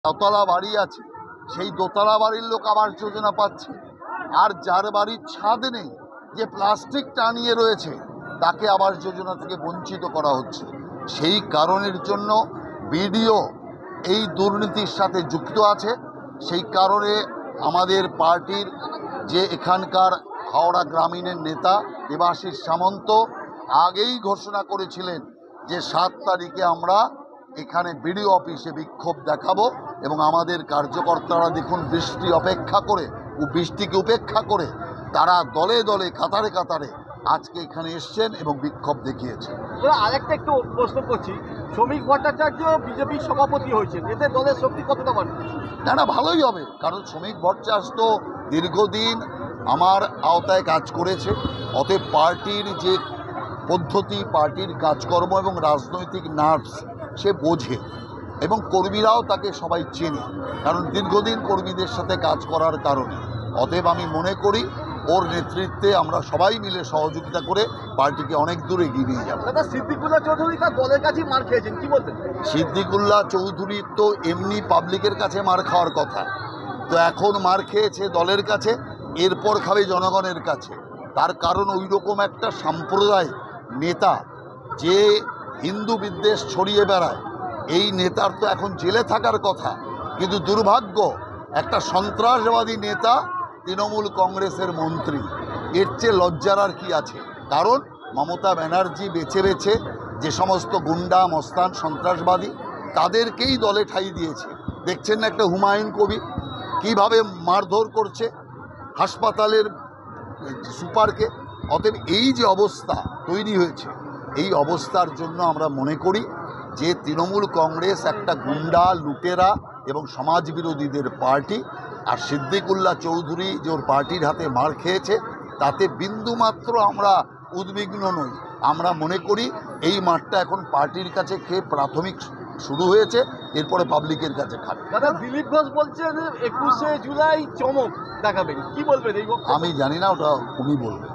দোতলা বাড়ি আছে, সেই দোতলা বাড়ির লোক আবাস যোজনা পাচ্ছে, আর যার বাড়ির ছাদ নেই, যে প্লাস্টিক টানিয়ে রয়েছে, তাকে আবাস যোজনা থেকে বঞ্চিত করা হচ্ছে। সেই কারণের জন্য বিডিও এই দুর্নীতির সাথে যুক্ত আছে। সেই কারণে আমাদের পার্টির যে এখানকার হাওড়া গ্রামীণের নেতা দেবাশিস সামন্ত আগেই ঘোষণা করেছিলেন যে 7 তারিখে আমরা এখানে বিডিও অফিসে বিক্ষোভ দেখাবো, এবং আমাদের কার্যকর্তারা দেখুন বৃষ্টিকে উপেক্ষা করে তারা দলে দলে কাতারে কাতারে আজকে এখানে এসছেন এবং বিক্ষোভ দেখিয়েছেন। আরেকটা একটু প্রশ্ন করছি, শ্রমিক ভট্টাচার্য বিজেপির সভাপতি হয়েছেন, এতে দলের শক্তি কতটা বাড়বে? না, ভালোই হবে, কারণ শ্রমিক ভট্টাচার্য তো দীর্ঘদিন আমার আওতায় কাজ করেছে। অতএব পার্টির যে পদ্ধতি, পার্টির কাজকর্ম এবং রাজনৈতিক নার্ভস সে বোঝে, এবং কর্মীরাও তাকে সবাই চেনে, কারণ দীর্ঘদিন কর্মীদের সাথে কাজ করার কারণে। অতএব আমি মনে করি ওর নেতৃত্বে আমরা সবাই মিলে সহযোগিতা করে পার্টিকে অনেক দূর এগিয়ে নিয়ে যাব। দাদা, সিদ্দিকুল্লাহ চৌধুরী তার দলের কাছেই মার খেয়েছেন, কি বলতেন? সিদ্দিকুল্লাহ চৌধুরীর তো এমনি পাবলিকের কাছে মার খাওয়ার কথা, তো এখন মার খেয়েছে দলের কাছে, এরপর খাবে জনগণের কাছে। তার কারণ ওই রকম একটা সাম্প্রদায়িক নেতা যে হিন্দু বিদ্বেষ ছড়িয়ে বেড়ায়, এই নেতার তো এখন জেলে থাকার কথা, কিন্তু দুর্ভাগ্য একটা সন্ত্রাসবাদী নেতা তৃণমূল কংগ্রেসের মন্ত্রী। এর চেয়ে লজ্জার আর কি আছে? কারণ মমতা ব্যানার্জি বেছে বেছে যে সমস্ত গুন্ডা মস্তান সন্ত্রাসবাদী তাদেরকেই দলে ঠাঁই দিয়েছে। দেখছেন না একটা হুমায়ুন কবির কীভাবে মারধর করছে হাসপাতালের সুপারকে। অতএব এই যে অবস্থা তৈরি হয়েছে, এই অবস্থার জন্য আমরা মনে করি যে তৃণমূল কংগ্রেস একটা গুন্ডা লুটেরা এবং সমাজবিরোধীদের পার্টি, আর সিদ্দিকুল্লাহ চৌধুরী যে ওর পার্টির হাতে মার খেয়েছে তাতে বিন্দুমাত্র আমরা উদ্বিগ্ন নই। আমরা মনে করি এই মাঠটা এখন পার্টির কাছে খেয়ে প্রাথমিক শুরু হয়েছে, এরপরে পাবলিকের কাছে খাবে। দাদা, দিলীপ ঘোষ বলছেন 21শে জুলাই চমক দেখাবেন, কি বলবেন এই বক্তব্যে? আমি জানি না, ওটা উনি বলবেন।